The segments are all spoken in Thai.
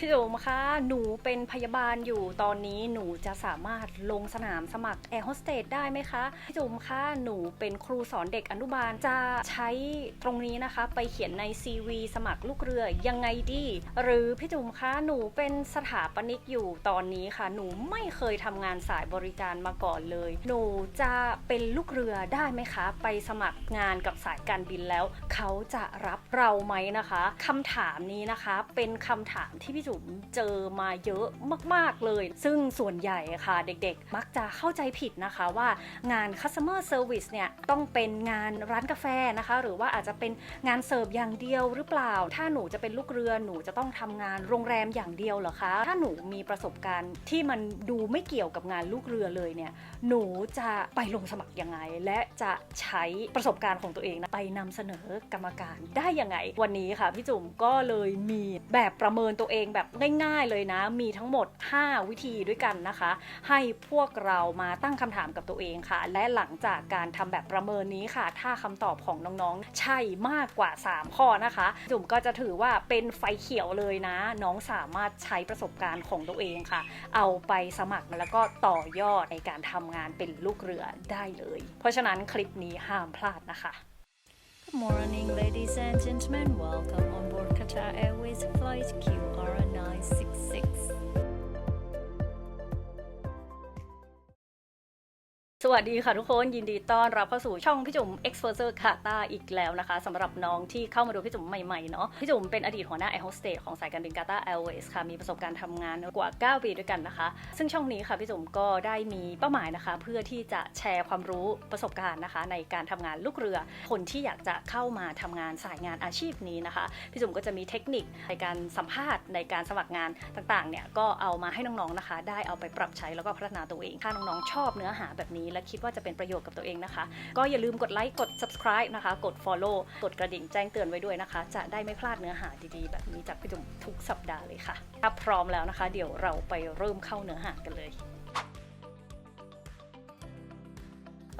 พี่จุ๋มคะหนูเป็นพยาบาลอยู่ตอนนี้หนูจะสามารถลงสนามสมัครแอร์โฮสเตสได้ไหมคะพี่จุ๋มคะหนูเป็นครูสอนเด็กอนุบาลจะใช้ตรงนี้นะคะไปเขียนใน CV สมัครลูกเรือยังไงดีหรือพี่จุ๋มคะหนูเป็นสถาปนิกอยู่ตอนนี้ค่ะหนูไม่เคยทำงานสายบริการมาก่อนเลยหนูจะเป็นลูกเรือได้ไหมคะไปสมัครงานกับสายการบินแล้วเขาจะรับเราไหมนะคะคำถามนี้นะคะเป็นคำถามที่พี่จุ๋มเจอมาเยอะมากๆเลยซึ่งส่วนใหญ่ค่ะเด็กๆมักจะเข้าใจผิดนะคะว่างาน customer service เนี่ยต้องเป็นงานร้านกาแฟนะคะหรือว่าอาจจะเป็นงานเสิร์ฟอย่างเดียวหรือเปล่าถ้าหนูจะเป็นลูกเรือหนูจะต้องทำงานโรงแรมอย่างเดียวเหรอคะถ้าหนูมีประสบการณ์ที่มันดูไม่เกี่ยวกับงานลูกเรือเลยเนี่ยหนูจะไปลงสมัครยังไงและจะใช้ประสบการณ์ของตัวเองนะไปนำเสนอกรรมการได้ยังไงวันนี้ค่ะพี่จุ๋มก็เลยมีแบบประเมินตัวเองแบบง่ายๆเลยนะมีทั้งหมด5วิธีด้วยกันนะคะให้พวกเรามาตั้งคำถามกับตัวเองค่ะและหลังจากการทำแบบประเมินนี้ค่ะถ้าคำตอบของน้องๆใช่มากกว่า3ข้อนะคะจุ๋มก็จะถือว่าเป็นไฟเขียวเลยนะน้องสามารถใช้ประสบการณ์ของตัวเองค่ะเอาไปสมัครแล้วก็ต่อยอดในการทำงานเป็นลูกเรือได้เลยเพราะฉะนั้นคลิปนี้ห้ามพลาดนะคะ Good morning, ladies and gentlemen. Welcome on board Qatar Airways Flight QR966. สวัสดีค่ะทุกคนยินดีต้อนรับเข้าสู่ช่องพี่จุ๋ม Exposure Qatar อีกแล้วนะคะสำหรับน้องที่เข้ามาดูพี่จุ๋มใหม่ๆเนาะพี่จุ๋มเป็นอดีตหัวหน้าแอร์โฮสเตสของสายการบิน Qatar Airways ค่ะมีประสบการณ์ทำงานกว่า9 ปีด้วยกันนะคะซึ่งช่องนี้ค่ะพี่จุ๋มก็ได้มีเป้าหมายนะคะเพื่อที่จะแชร์ความรู้ประสบการณ์นะคะในการทำงานลูกเรือคนที่อยากจะเข้ามาทำงานสายงานอาชีพนี้นะคะพี่จุ๋มก็จะมีเทคนิคในการสัมภาษณ์ในการสมัครงานต่างๆเนี่ยก็เอามาให้น้องๆนะคะได้เอาไปปรับใช้แล้วก็พัฒนาตัวเองถ้าน้องๆชอบเนื้อหาแบบนี้และคิดว่าจะเป็นประโยชน์กับตัวเองนะคะก็อย่าลืมกดไลค์กด subscribe นะคะกด follow กดกระดิ่งแจ้งเตือนไว้ด้วยนะคะจะได้ไม่พลาดเนื้อหาดีๆแบบนี้จากพี่จุ๋มทุกสัปดาห์เลยค่ะถ้าพร้อมแล้วนะคะเดี๋ยวเราไปเริ่มเข้าเนื้อหากันเลย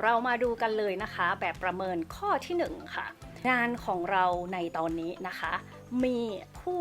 เรามาดูกันเลยนะคะแบบประเมินข้อที่1ค่ะงานของเราในตอนนี้นะคะมีผู้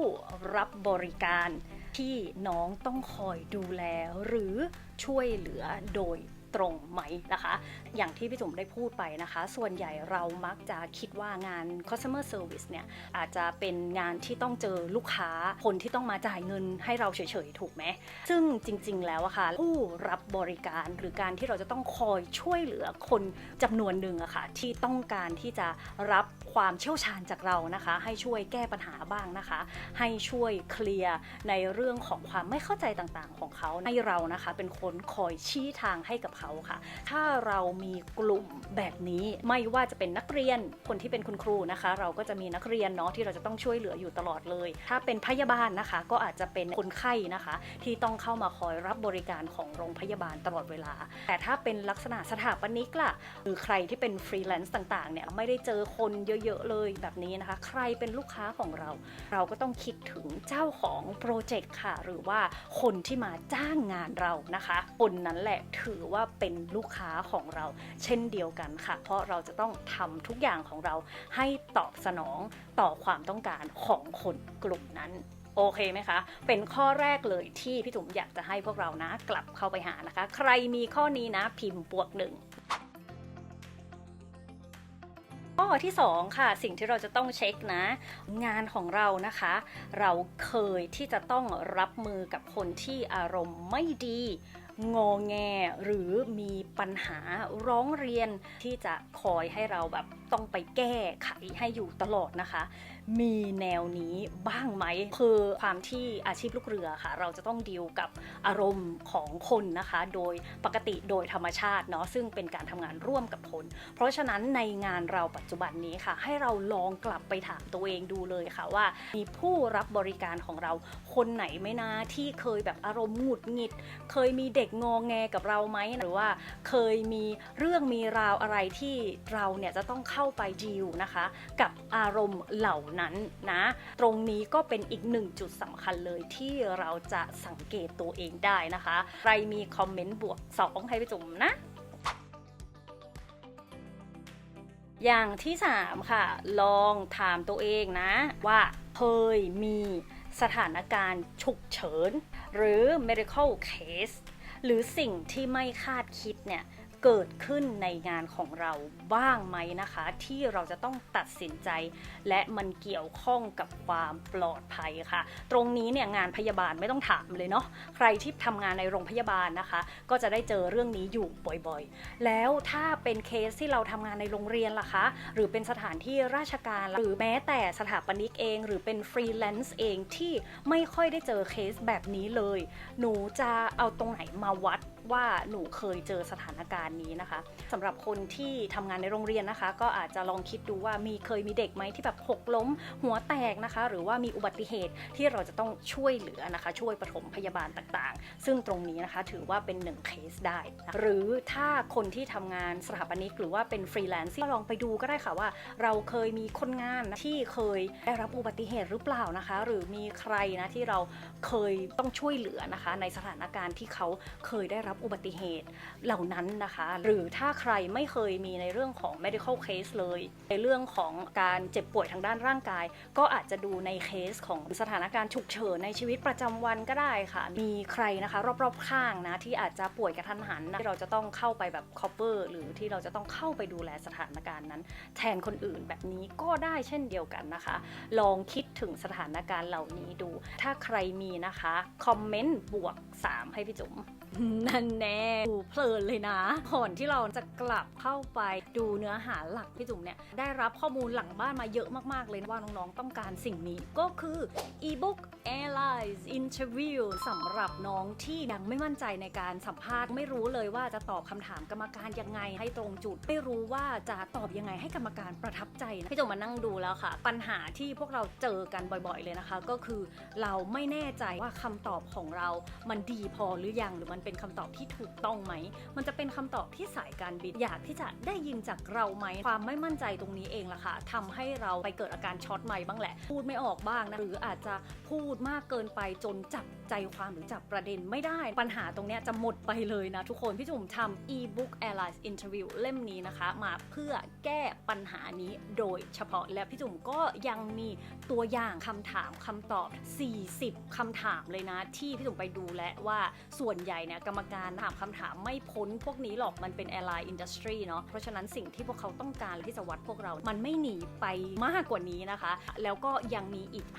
รับบริการที่น้องต้องคอยดูแลหรือช่วยเหลือโดยตรงไหมนะคะอย่างที่พี่จุ๋มได้พูดไปนะคะส่วนใหญ่เรามักจะคิดว่างาน customer service เนี่ยอาจจะเป็นงานที่ต้องเจอลูกค้าคนที่ต้องมาจ่ายเงินให้เราเฉยๆถูกไหมซึ่งจริงๆแล้วอะค่ะผู้รับบริการหรือการที่เราจะต้องคอยช่วยเหลือคนจำนวนหนึ่งอะค่ะที่ต้องการที่จะรับความเชี่ยวชาญจากเรานะคะให้ช่วยแก้ปัญหาบ้างนะคะให้ช่วยเคลียร์ในเรื่องของความไม่เข้าใจต่างๆของเขาให้เรานะคะเป็นคนคอยชี้ทางให้กับเขาค่ะถ้าเรามีกลุ่มแบบนี้ไม่ว่าจะเป็นนักเรียนคนที่เป็นคุณครูนะคะเราก็จะมีนักเรียนเนาะที่เราจะต้องช่วยเหลืออยู่ตลอดเลยถ้าเป็นพยาบาลนะคะก็อาจจะเป็นคนไข้นะคะที่ต้องเข้ามาคอยรับบริการของโรงพยาบาลตลอดเวลาแต่ถ้าเป็นลักษณะสถาปนิกล่ะหรือใครที่เป็นฟรีแลนซ์ต่างๆเนี่ยไม่ได้เจอคนเยอะๆเลยแบบนี้นะคะใครเป็นลูกค้าของเราเราก็ต้องคิดถึงเจ้าของโปรเจกต์ค่ะหรือว่าคนที่มาจ้างงานเรานะคะคนนั้นแหละถือว่าเป็นลูกค้าของเราเช่นเดียวกันค่ะเพราะเราจะต้องทำทุกอย่างของเราให้ตอบสนองต่อความต้องการของคนกลุ่มนั้นโอเคไหมคะเป็นข้อแรกเลยที่พี่จุ๋มอยากจะให้พวกเรานะกลับเข้าไปหานะคะใครมีข้อนี้นะพิมพ์+1ข้อที่2ค่ะสิ่งที่เราจะต้องเช็คนะงานของเรานะคะเราเคยที่จะต้องรับมือกับคนที่อารมณ์ไม่ดีงอแงหรือมีปัญหาร้องเรียนที่จะคอยให้เราแบบต้องไปแก้ไขให้อยู่ตลอดนะคะมีแนวนี้บ้างไหมคือความที่อาชีพลูกเรือค่ะเราจะต้องดีลกับอารมณ์ของคนนะคะโดยปกติโดยธรรมชาติเนาะซึ่งเป็นการทำงานร่วมกับคนเพราะฉะนั้นในงานเราปัจจุบันนี้ค่ะให้เราลองกลับไปถามตัวเองดูเลยค่ะว่ามีผู้รับบริการของเราคนไหนไหมนะที่เคยแบบอารมณ์หงุดหงิดเคยมีเด็กงอแงกับเราไหมหรือว่าเคยมีเรื่องมีราวอะไรที่เราเนี่ยจะต้องเข้าไปดีลนะคะกับอารมณ์เหล่านั้นนะตรงนี้ก็เป็นอีกหนึ่งจุดสำคัญเลยที่เราจะสังเกตตัวเองได้นะคะใครมีคอมเมนต์+2ให้พี่จุ๋มนะอย่างที่3ค่ะลองถามตัวเองนะว่าเคยมี สถานการณ์ฉุกเฉินหรือ medical case หรือสิ่งที่ไม่คาดคิดเนี่ยเกิดขึ้นในงานของเราบ้างไหมนะคะที่เราจะต้องตัดสินใจและมันเกี่ยวข้องกับความปลอดภัยค่ะตรงนี้เนี่ยงานพยาบาลไม่ต้องถามเลยเนาะใครที่ทำงานในโรงพยาบาลนะคะก็จะได้เจอเรื่องนี้อยู่บ่อยๆแล้วถ้าเป็นเคสที่เราทำงานในโรงเรียนล่ะคะหรือเป็นสถานที่ราชการหรือแม้แต่สถาปนิกเองหรือเป็นฟรีแลนซ์เองที่ไม่ค่อยได้เจอเคสแบบนี้เลยหนูจะเอาตรงไหนมาวัดว่าหนูเคยเจอสถานการณ์นี้นะคะสำหรับคนที่ทำงานในโรงเรียนนะคะก็อาจจะลองคิดดูว่าเคยมีเด็กไหมที่แบบหกล้มหัวแตกนะคะหรือว่ามีอุบัติเหตุที่เราจะต้องช่วยเหลือนะคะช่วยปฐมพยาบาลต่างๆซึ่งตรงนี้นะคะถือว่าเป็น1เคสได้นะหรือถ้าคนที่ทำงานสถาปนิกหรือว่าเป็นฟรีแลนซ์ก็ลองไปดูก็ได้ค่ะว่าเราเคยมีคนงานที่เคยได้รับอุบัติเหตุหรือเปล่านะคะหรือมีใครนะที่เราเคยต้องช่วยเหลือนะคะในสถานการณ์ที่เขาเคยได้รับอุบัติเหตุเหล่านั้นนะคะหรือถ้าใครไม่เคยมีในเรื่องของ medical case เลยในเรื่องของการเจ็บป่วยทางด้านร่างกายก็อาจจะดูในเคสของสถานการณ์ฉุกเฉินในชีวิตประจำวันก็ได้ค่ะมีใครนะคะรอบๆข้างนะที่อาจจะป่วยกระทันหันนะที่เราจะต้องเข้าไปแบบ cover หรือที่เราจะต้องเข้าไปดูแลสถานการณ์นั้นแทนคนอื่นแบบนี้ก็ได้เช่นเดียวกันนะคะลองคิดถึงสถานการณ์เหล่านี้ดูถ้าใครมีนะคะคอมเมนต์บวก3ให้พี่จุ๋มนั่นแน่ดูเพลินเลยนะก่อนที่เราจะกลับเข้าไปดูเนื้อหาหลักพี่จุ๋มเนี่ยได้รับข้อมูลหลังบ้านมาเยอะมากๆเลยว่าน้องๆต้องการสิ่งนี้ก็คือ ebook Airlines Interview สำหรับน้องที่ยังไม่มั่นใจในการสัมภาษณ์ไม่รู้เลยว่าจะตอบคำถามกรรมการยังไงให้ตรงจุดไม่รู้ว่าจะตอบยังไงให้กรรมการประทับใจนะพี่จุ๋มมานั่งดูแล้วค่ะปัญหาที่พวกเราเจอกันบ่อยๆเลยนะคะก็คือเราไม่แน่ใจว่าคำตอบของเรามันดีพอหรือยังหรือมันเป็นคำตอบที่ถูกต้องไหมมันจะเป็นคำตอบที่สายการบินอยากที่จะได้ยินจากเราไหมความไม่มั่นใจตรงนี้เองล่ะค่ะทำให้เราไปเกิดอาการช็อตไมค์บ้างแหละพูดไม่ออกบ้างนะหรืออาจจะพูดมากเกินไปจนจับใจความหรือจับประเด็นไม่ได้ปัญหาตรงนี้จะหมดไปเลยนะทุกคนพี่จุ๋มทำ ebook Airlines Interview เล่มนี้นะคะมาเพื่อแก้ปัญหานี้โดยเฉพาะและพี่จุ๋มก็ยังมีตัวอย่างคำถามคำตอบ40คำถามเลยนะที่พี่จุ๋มไปดูและว่าส่วนใหญ่เนี่ยกรรมการถามคำถามไม่พ้นพวกนี้หรอกมันเป็น airline industry เนาะเพราะฉะนั้นสิ่งที่พวกเขาต้องการที่จะวัดพวกเรามันไม่หนีไปมากกว่านี้นะคะแล้วก็ยังมีอีก50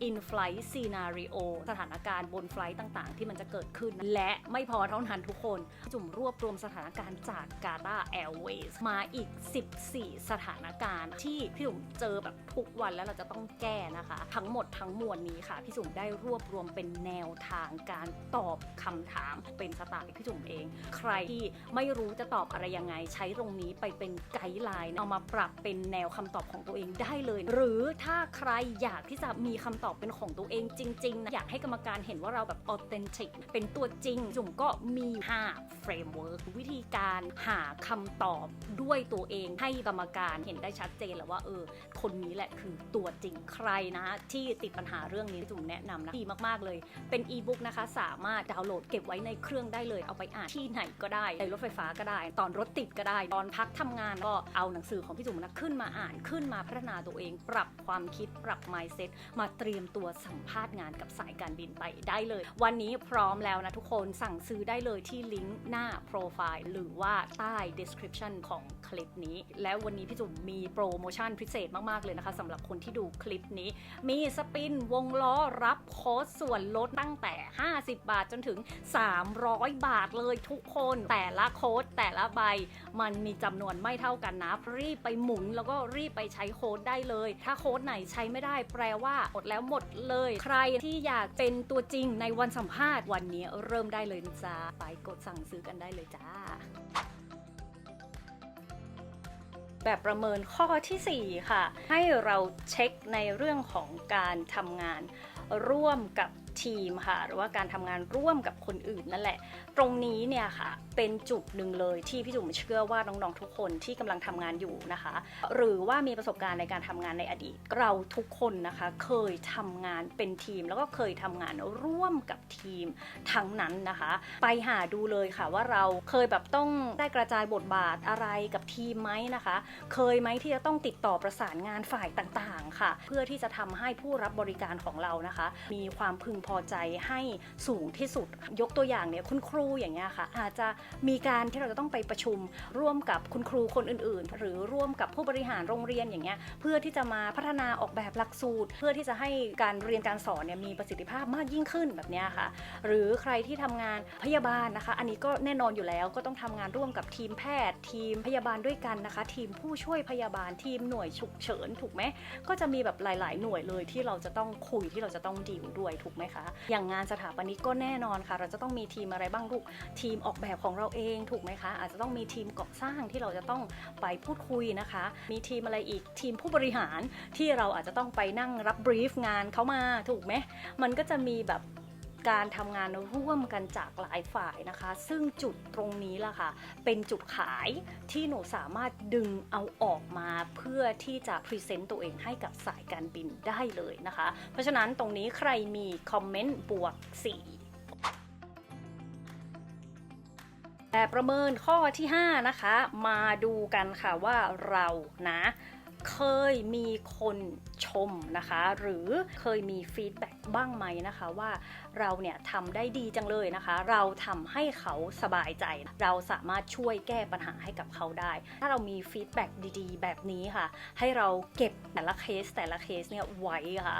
in-flight scenario สถานการณ์บนไฟลท์ต่างๆที่มันจะเกิดขึ้นและไม่พอเท่านั้นทุกคนจุ่มรวบรวมสถานการณ์จาก Qatar Airways มาอีก14สถานการณ์ที่พี่จุ๋มเจอแบบทุกวันแล้วเราจะต้องแก้นะคะทั้งหมดทั้งมวลนี้ค่ะพี่จุ๋มได้รวบรวมเป็นแนวทางการตอบคำถามเป็นสไตล์พี่จุ๋มเองใครที่ไม่รู้จะตอบอะไรยังไงใช้ตรงนี้ไปเป็นไกด์ไลน์เอามาปรับเป็นแนวคำตอบของตัวเองได้เลยหรือถ้าใครอยากที่จะมีคำตอบเป็นของตัวเองจริงๆนะอยากให้กรรมการเห็นว่าเราแบบ authentic เป็นตัวจริงจุ๋มก็มี5 framework วิธีการหาคำตอบด้วยตัวเองให้กรรมการเห็นได้ชัดเจนแล้วว่าคนนี้แหละคือตัวจริงใครนะที่ติดปัญหาเรื่องนี้จุ๋มแนะนำนะดีมากๆเลยเป็นอีบุ๊กนะคะสามารถดาวน์โหลดเก็บไว้ในเครื่องได้เลยเอาไปอ่านที่ไหนก็ได้ในรถไฟฟ้าก็ได้ตอนรถติดก็ได้ตอนพักทำงานก็เอาหนังสือของพี่จุ๋มนะขึ้นมาอ่านขึ้นมาพัฒนาตัวเองปรับความคิดปรับ mindset มาเตรียมตัวสัมภาษณ์งานกับสายการบินไปได้เลยวันนี้พร้อมแล้วนะทุกคนสั่งซื้อได้เลยที่ลิงก์หน้าโปรไฟล์หรือว่าใต้ description ของคลิปนี้แล้ววันนี้พี่จุ๋มมีโปรโมชั่นพิเศษมากๆเลยนะคะสำหรับคนที่ดูคลิปนี้มีสปินวงล้อรับโค้ดส่วนลดตั้งแต่50 บาทจนถึง300 บาทเลยทุกคนแต่ละโค้ดแต่ละใบมันมีจำนวนไม่เท่ากันนะรีบไปหมุนแล้วก็รีบไปใช้โค้ดได้เลยถ้าโค้ดไหนใช้ไม่ได้แปลว่าหมดแล้วหมดเลยใครที่อยากเป็นตัวจริงในวันสัมภาษณ์วันนี้เริ่มได้เลยจ้าไปกดสั่งซื้อกันได้เลยจ้าแบบประเมินข้อที่4ค่ะให้เราเช็คในเรื่องของการทำงานร่วมกับ ทีมค่ะหรือว่าการทำงานร่วมกับคนอื่นนั่นแหละตรงนี้เนี่ยค่ะเป็นจุดหนึ่งเลยที่พี่จุ๋มเชื่อว่าน้องๆทุกคนที่กำลังทำงานอยู่นะคะหรือว่ามีประสบการณ์ในการทำงานในอดีตเราทุกคนนะคะเคยทำงานเป็นทีมแล้วก็เคยทำงานร่วมกับทีมทั้งนั้นนะคะไปหาดูเลยค่ะว่าเราเคยแบบต้องได้กระจายบทบาทอะไรกับทีมไหมนะคะเคยไหมที่จะต้องติดต่อประสานงานฝ่ายต่างๆค่ะเพื่อที่จะทำให้ผู้รับบริการของเรานะคะมีความพึงพอใจให้สูงที่สุดยกตัวอย่างเนี่ยคุณครูอย่างเงี้ยค่ะอาจจะมีการที่เราจะต้องไปประชุมร่วมกับคุณครูคนอื่นๆหรือร่วมกับผู้บริหารโรงเรียนอย่างเงี้ยเพื่อที่จะมาพัฒนาออกแบบหลักสูตรเพื่อที่จะให้การเรียนการสอนเนี่ยมีประสิทธิภาพมากยิ่งขึ้นแบบเนี้ยค่ะหรือใครที่ทำงานพยาบาลนะคะอันนี้ก็แน่นอนอยู่แล้วก็ต้องทำงานร่วมกับทีมแพทย์ทีมพยาบาลด้วยกันนะคะทีมผู้ช่วยพยาบาลทีมหน่วยฉุกเฉินถูกไหมก็จะมีแบบหลายๆหน่วยเลยที่เราจะต้องคุยที่เราจะต้องดีลด้วยถูกไหมคะอย่างงานสถาปนิกก็แน่นอนค่ะเราจะต้องมีทีมอะไรบ้างลูกทีมออกแบบของเราเองถูกไหมคะอาจจะต้องมีทีมก่อสร้างที่เราจะต้องไปพูดคุยนะคะมีทีมอะไรอีกทีมผู้บริหารที่เราอาจจะต้องไปนั่งรับบรีฟงานเขามาถูกไหมมันก็จะมีแบบการทำงานร่วมกันจากหลายฝ่ายนะคะซึ่งจุดตรงนี้ล่ะค่ะเป็นจุดขายที่หนูสามารถดึงเอาออกมาเพื่อที่จะพรีเซนต์ตัวเองให้กับสายการบินได้เลยนะคะเพราะฉะนั้นตรงนี้ใครมีคอมเมนต์บวก4แต่ประเมินข้อที่5นะคะมาดูกันค่ะว่าเรานะเคยมีคนชมนะคะหรือเคยมีฟีดแบ็กบ้างไหมนะคะว่าเราเนี่ยทำได้ดีจังเลยนะคะเราทำให้เขาสบายใจเราสามารถช่วยแก้ปัญหาให้กับเขาได้ถ้าเรามีฟีดแบ็กดีๆแบบนี้ค่ะให้เราเก็บแต่ละเคสเนี่ยไว้ค่ะ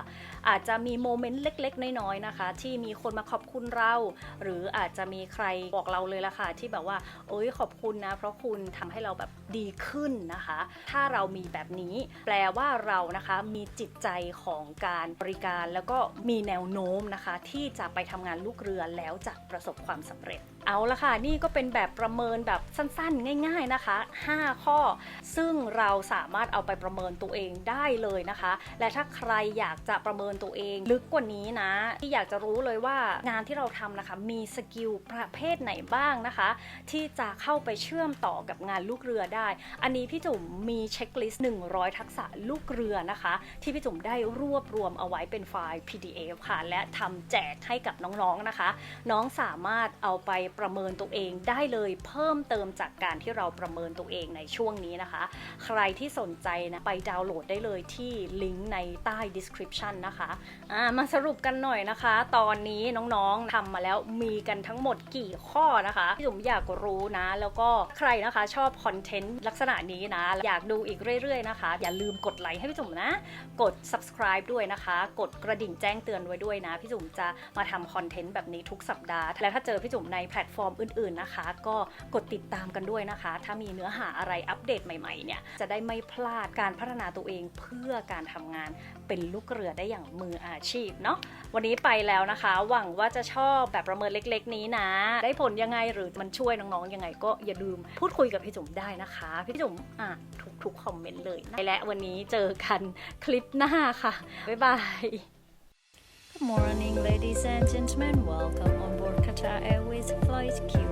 อาจจะมีโมเมนต์เล็กๆน้อยๆนะคะที่มีคนมาขอบคุณเราหรืออาจจะมีใครบอกเราเลยละค่ะที่แบบว่าโอ๊ยขอบคุณนะเพราะคุณทำให้เราแบบดีขึ้นนะคะถ้าเรามีแบบนี้แปลว่าเรานะคะมีจิตใจของการบริการแล้วก็มีแนวโน้มนะคะที่จะไปทำงานลูกเรือแล้วจะประสบความสำเร็จเอาละค่ะนี่ก็เป็นแบบประเมินแบบสั้นๆง่ายๆนะคะ5ข้อซึ่งเราสามารถเอาไปประเมินตัวเองได้เลยนะคะและถ้าใครอยากจะประเมินตัวเองลึกกว่านี้นะที่อยากจะรู้เลยว่างานที่เราทำนะคะมีสกิลประเภทไหนบ้างนะคะที่จะเข้าไปเชื่อมต่อกับงานลูกเรือได้อันนี้พี่จุ๋มมีเช็คลิสต์100ทักษะลูกเรือนะคะที่พี่จุ๋มได้รวบรวมเอาไว้เป็นไฟล์ PDF ค่ะและทำแจกให้กับน้องๆนะคะน้องสามารถเอาไปประเมินตัวเองได้เลยเพิ่มเติมจากการที่เราประเมินตัวเองในช่วงนี้นะคะใครที่สนใจนะไปดาวน์โหลดได้เลยที่ลิงก์ในใต้ description นะคะมาสรุปกันหน่อยนะคะตอนนี้น้องๆทำมาแล้วมีกันทั้งหมดกี่ข้อนะคะพี่จุ๋มอยากรู้นะแล้วก็ใครนะคะชอบคอนเทนต์ลักษณะนี้นะอยากดูอีกเรื่อยๆนะคะอย่าลืมกดไลค์ให้พี่จุ๋มนะกด subscribe ด้วยนะคะกดกระดิ่งแจ้งเตือนไว้ด้วยนะพี่จุ๋มจะมาทำคอนเทนต์แบบนี้ทุกสัปดาห์และถ้าเจอพี่จุ๋มในแพลตฟอร์มอื่นๆนะคะก็กดติดตามกันด้วยนะคะถ้ามีเนื้อหาอะไรอัปเดตใหม่ๆเนี่ยจะได้ไม่พลาดการพัฒนาตัวเองเพื่อการทำงานเป็นลูกเรือได้อย่างมืออาชีพเนาะวันนี้ไปแล้วนะคะหวังว่าจะชอบแบบประเมินเล็กๆนี้นะได้ผลยังไงหรือมันช่วยน้องๆยังไงก็อย่าลืมพูดคุยกับพี่จุ๋มได้นะคะพี่จุ๋มทุกคอมเมนต์เลยนะและวันนี้เจอกันคลิปหน้าค่ะบ๊ายบาย Good morning, ladies and gentlemen. Welcome on board Qatar Airways Flight Q